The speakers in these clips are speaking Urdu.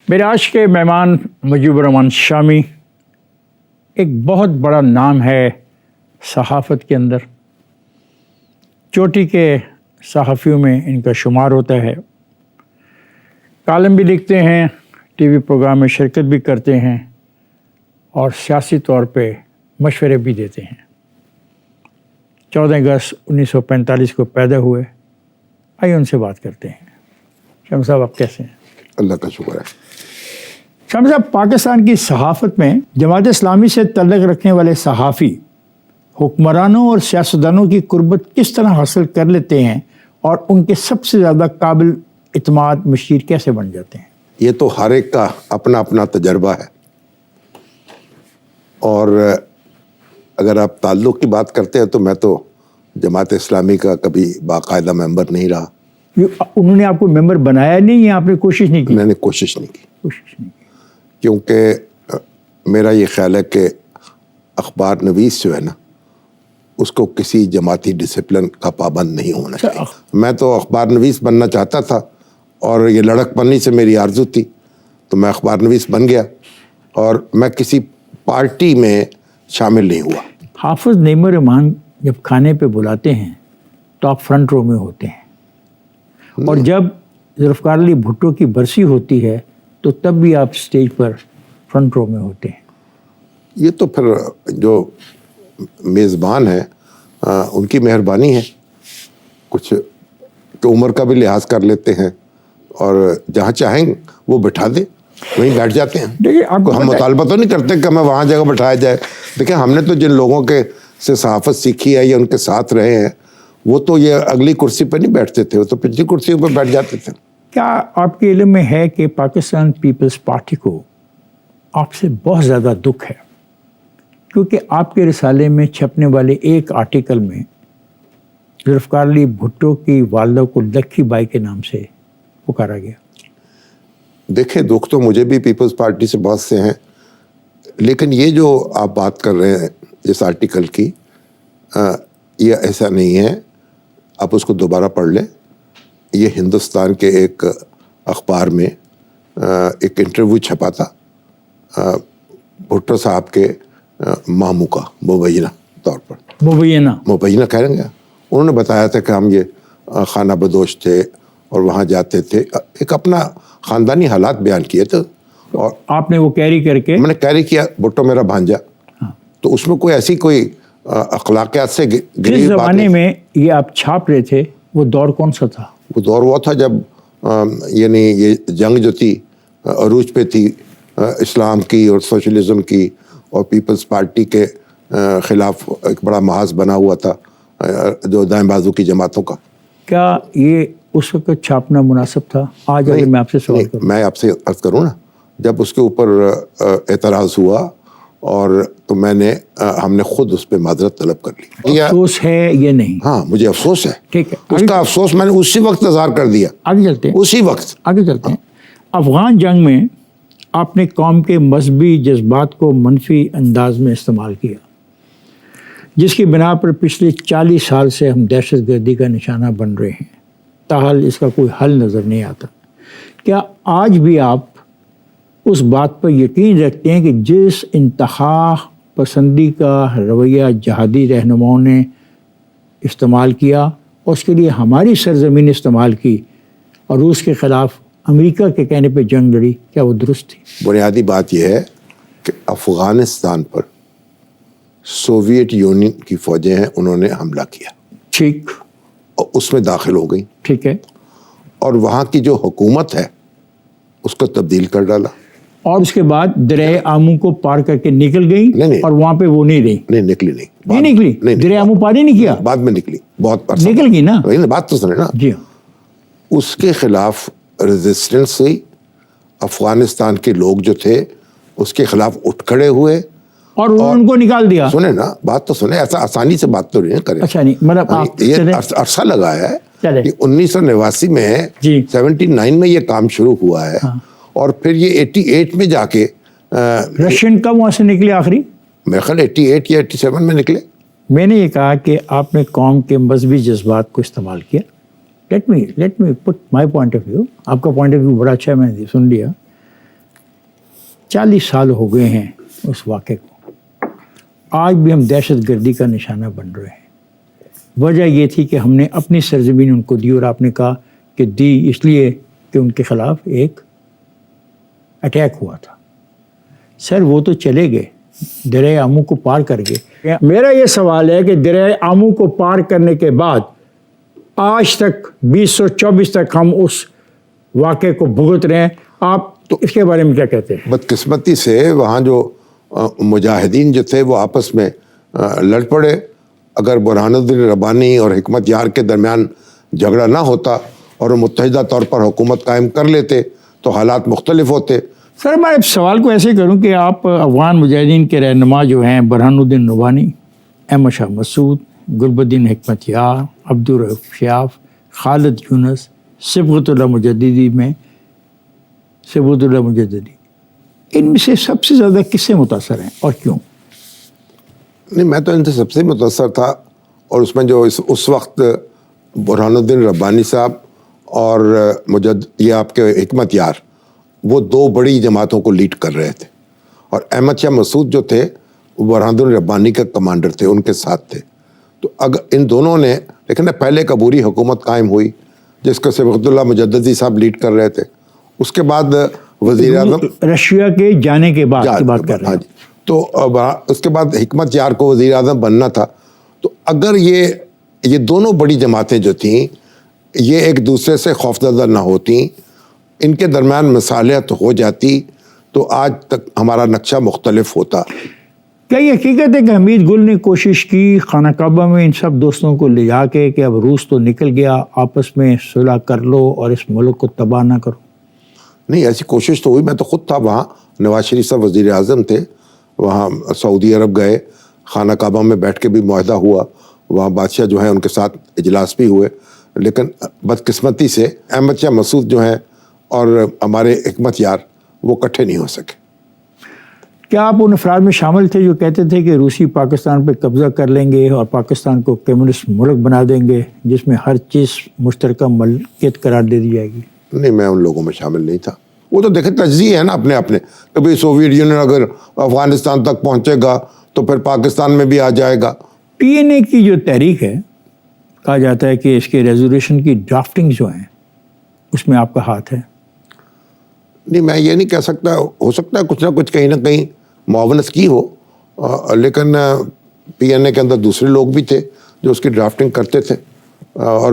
میرے آج کے مہمان مجیب الرحمان شامی ایک بہت بڑا نام ہے صحافت کے اندر. چوٹی کے صحافیوں میں ان کا شمار ہوتا ہے. کالم بھی لکھتے ہیں, ٹی وی پروگرام میں شرکت بھی کرتے ہیں اور سیاسی طور پہ مشورے بھی دیتے ہیں. 14 اگست 1945 کو پیدا ہوئے. آئیے ان سے بات کرتے ہیں. شامی صاحب آپ کیسے ہیں؟ اللہ کا شکر ہے. شامی صاحب, پاکستان کی صحافت میں جماعت اسلامی سے تعلق رکھنے والے صحافی حکمرانوں اور سیاستدانوں کی قربت کس طرح حاصل کر لیتے ہیں اور ان کے سب سے زیادہ قابل اعتماد مشیر کیسے بن جاتے ہیں؟ یہ تو ہر ایک کا اپنا اپنا تجربہ ہے. اور اگر آپ تعلق کی بات کرتے ہیں تو میں تو جماعت اسلامی کا کبھی باقاعدہ ممبر نہیں رہا. انہوں نے آپ کو ممبر بنایا نہیں یا آپ نے کوشش نہیں کی؟ میں نے کوشش نہیں کی. کیونکہ میرا یہ خیال ہے کہ اخبار نویس جو ہے نا, اس کو کسی جماعتی ڈسپلن کا پابند نہیں ہونا چاہیے. میں تو اخبار نویس بننا چاہتا تھا اور یہ لڑک پنی سے میری آرزو تھی, تو میں اخبار نویس بن گیا اور میں کسی پارٹی میں شامل نہیں ہوا. حافظ نعیم الرحمان جب کھانے پہ بلاتے ہیں تو آپ فرنٹ رو میں ہوتے ہیں, اور جب ذوالفقار علی بھٹو کی برسی ہوتی ہے تو تب بھی آپ اسٹیج پر فرنٹ رو میں ہوتے ہیں. یہ تو پھر جو میزبان ہے ان کی مہربانی ہے. کچھ تو عمر کا بھی لحاظ کر لیتے ہیں اور جہاں چاہیں وہ بٹھا دیں, وہیں بیٹھ جاتے ہیں. دیکھیے آپ ہم مطالبہ تو نہیں کرتے کہ ہمیں وہاں جگہ بٹھایا جائے. دیکھیں, ہم نے تو جن لوگوں کے سے صحافت سیکھی ہے یا ان کے ساتھ رہے ہیں, وہ تو یہ اگلی کرسی پہ نہیں بیٹھتے تھے, وہ تو پچھلی کرسیوں پہ بیٹھ جاتے تھے. کیا آپ کے علم میں ہے کہ پاکستان پیپلز پارٹی کو آپ سے بہت زیادہ دکھ ہے, کیونکہ آپ کے رسالے میں چھپنے والے ایک آرٹیکل میں ذوالفقار علی بھٹو کی والدہ کو لکھی بائی کے نام سے پکارا گیا؟ دیکھیں, دکھ تو مجھے بھی پیپلز پارٹی سے بہت سے ہیں, لیکن یہ جو آپ بات کر رہے ہیں اس آرٹیکل کی, یہ ایسا نہیں ہے. آپ اس کو دوبارہ پڑھ لیں. یہ ہندوستان کے ایک اخبار میں ایک انٹرویو چھپا تھا بھٹو صاحب کے ماموں کا, مبینہ طور پر. مبینہ کہہ رہے ہیں. انہوں نے بتایا تھا کہ ہم یہ خانہ بدوش تھے اور وہاں جاتے تھے, ایک اپنا خاندانی حالات بیان کیے تھے. اور آپ نے وہ کیری کر کے؟ میں نے کیری کیا. بھٹو میرا بھانجا. تو اس میں کوئی ایسی کوئی اخلاقیات سے جس زمانے میں یہ آپ چھاپ رہے تھے وہ دور کون سا تھا؟ وہ دور وہ تھا جب یعنی یہ جنگ جو تھی عروج پہ تھی اسلام کی اور سوشلزم کی, اور پیپلز پارٹی کے خلاف ایک بڑا محاذ بنا ہوا تھا جو دائیں بازو کی جماعتوں کا. کیا یہ اس وقت چھاپنا مناسب تھا؟ آج اگر میں آپ سے سوال کروں, میں آپ سے عرض کروں نا, جب اس کے اوپر اعتراض ہوا اور تو ہم نے خود اس پہ معذرت طلب کر لی. افسوس ہے یہ نہیں؟ ہاں, مجھے افسوس ہے. ٹھیک ہے, اس کا افسوس میں نے اسی وقت اظہار کر دیا. آگے چلتے ہیں. اسی وقت آگے چلتے ہیں. افغان جنگ میں آپ نے قوم کے مذہبی جذبات کو منفی انداز میں استعمال کیا, جس کی بنا پر پچھلے 40 سال سے ہم دہشت گردی کا نشانہ بن رہے ہیں. تاحال اس کا کوئی حل نظر نہیں آتا. کیا آج بھی آپ اس بات پر یقین رکھتے ہیں کہ جس انتہا پسندی کا رویہ جہادی رہنماؤں نے استعمال کیا اور اس کے لیے ہماری سرزمین استعمال کی اور روس کے خلاف امریکہ کے کہنے پہ جنگ لڑی, کیا وہ درست تھی؟ بنیادی بات یہ ہے کہ افغانستان پر سوویت یونین کی فوجیں ہیں, انہوں نے حملہ کیا. ٹھیک. اور اس میں داخل ہو گئی. ٹھیک ہے. اور وہاں کی جو حکومت ہے اس کو تبدیل کر ڈالا. اور اس کے بعد دریائے آمو کو پار کر کے نکل گئی. نہیں, اور وہاں پہ وہ نہیں رہی. نہیں نکلی. نہیں نکلی. دریائے آمو پار ہی نہیں کیا. بعد میں نکلی. بہت نکل گئی نا. بات تو سنے نا. جی. اس کے خلاف ریزسٹنس ہوئی. افغانستان کے لوگ جو تھے اس کے خلاف اٹھ کھڑے ہوئے اور ان کو نکال دیا. سنے نا, بات تو سنے. ایسا آسانی سے بات تو نہیں کرے. اچھا نہیں, مطلب یہ عرصہ لگا ہے کہ 1989 میں 79 میں یہ کام شروع ہوا ہے. اور پھر یہ 88 میں جا کے رشین کب وہاں سے نکلے آخری؟ میرے خیال 88 یا 87 میں نکلے. میں نے یہ کہا کہ آپ نے قوم کے مذہبی جذبات کو استعمال کیا. Let me put my point of view. آپ کا پوائنٹ آف ویو بڑا اچھا ہے, میں نے سن لیا. 40 سال ہو گئے ہیں اس واقعے کو، آج بھی ہم دہشت گردی کا نشانہ بن رہے ہیں۔ وجہ یہ تھی کہ ہم نے اپنی سرزمین ان کو دی، اور آپ نے کہا کہ دی اس لیے کہ ان کے خلاف ایک اٹیک ہوا تھا۔ سر وہ تو چلے گئے، دریا آمو کو پار کر گئے۔ میرا یہ سوال ہے کہ دریا آمو کو پار کرنے کے بعد آج تک 2024 تک ہم اس واقعے کو بھگت رہے ہیں، آپ تو اس کے بارے میں کیا کہتے ہیں؟ بدقسمتی سے وہاں جو مجاہدین جو تھے وہ آپس میں لڑ پڑے۔ اگر برہان الدین ربانی اور حکمت یار کے درمیان جھگڑا نہ ہوتا اور وہ متحدہ طور پر حکومت قائم کر لیتے تو حالات مختلف ہوتے۔ سر میں اس سوال کو ایسے کروں کہ آپ افغان مجاہدین کے رہنما جو ہیں برہان الدین ربانی، احمد شاہ مسعود، گلب الدین حکمت یار، عبدالرؤف شیاف، خالد یونس، صبغت اللہ مجددی ان میں سے سب سے زیادہ کس سے متاثر ہیں اور کیوں؟ نہیں، میں تو ان سے سب سے متاثر تھا، اور اس میں جو اس وقت برہان الدین ربانی صاحب اور یہ آپ کے حکمت یار، وہ دو بڑی جماعتوں کو لیڈ کر رہے تھے، اور احمد شاہ مسعود جو تھے وہ برہان الدین ربانی کا کمانڈر تھے، ان کے ساتھ تھے۔ تو اگر ان دونوں نے لیکن پہلے عبوری حکومت قائم ہوئی جس کو صبغت اللہ مجددی صاحب لیڈ کر رہے تھے، اس کے بعد وزیر اعظم رشیا کے جانے کے بعد کی بات کر رہے ہیں۔ تو اس کے بعد حکمت یار کو وزیر اعظم بننا تھا۔ تو اگر یہ دونوں بڑی جماعتیں جو تھیں یہ ایک دوسرے سے خوفزدہ نہ ہوتیں، ان کے درمیان مصالحت ہو جاتی تو آج تک ہمارا نقشہ مختلف ہوتا۔ کیا یہ حقیقت ہے کہ حمید گل نے کوشش کی خانہ کعبہ میں ان سب دوستوں کو لے جا کے کہ اب روس تو نکل گیا، آپس میں صلح کر لو اور اس ملک کو تباہ نہ کرو؟ نہیں، ایسی کوشش تو ہوئی، میں تو خود تھا وہاں، نواز شریف صاحب وزیر اعظم تھے، وہاں سعودی عرب گئے، خانہ کعبہ میں بیٹھ کے بھی معاہدہ ہوا، وہاں بادشاہ جو ہیں ان کے ساتھ اجلاس بھی ہوئے، لیکن بدقسمتی سے احمد شاہ مسعود جو ہیں اور ہمارے حکمت یار وہ اکٹھے نہیں ہو سکے۔ کیا آپ ان افراد میں شامل تھے جو کہتے تھے کہ روسی پاکستان پہ قبضہ کر لیں گے اور پاکستان کو کمیونسٹ ملک بنا دیں گے جس میں ہر چیز مشترکہ ملکیت قرار دے دی جائے گی؟ نہیں، میں ان لوگوں میں شامل نہیں تھا۔ وہ تو دیکھیں تجزیے ہے نا اپنے، کبھی سوویت یونین اگر افغانستان تک پہنچے گا تو پھر پاکستان میں بھی آ جائے گا۔ PNA کی جو تحریک ہے، کہا جاتا ہے کہ اس کے ریزولوشن کی ڈرافٹنگ جو ہیں اس میں آپ کا ہاتھ ہے۔ نہیں، میں یہ نہیں کہہ سکتا، ہو سکتا ہے کچھ نہ کچھ کہیں نہ کہیں معاونت کی ہو، لیکن PNA کے اندر دوسرے لوگ بھی تھے جو اس کی ڈرافٹنگ کرتے تھے، اور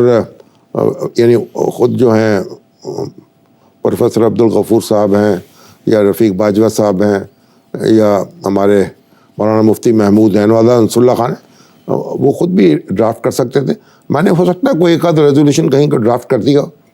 یعنی خود جو ہیں پروفیسر عبدالغفور صاحب ہیں یا رفیق باجوہ صاحب ہیں یا ہمارے مولانا مفتی محمود ہیں، نوازا انصر اللہ خان ہیں، وہ خود بھی ڈرافٹ کر سکتے تھے۔ میں نے ہو سکتا ہے کوئی ایک آدھ ریزولوشن کہیں کو ڈرافٹ کر دیا۔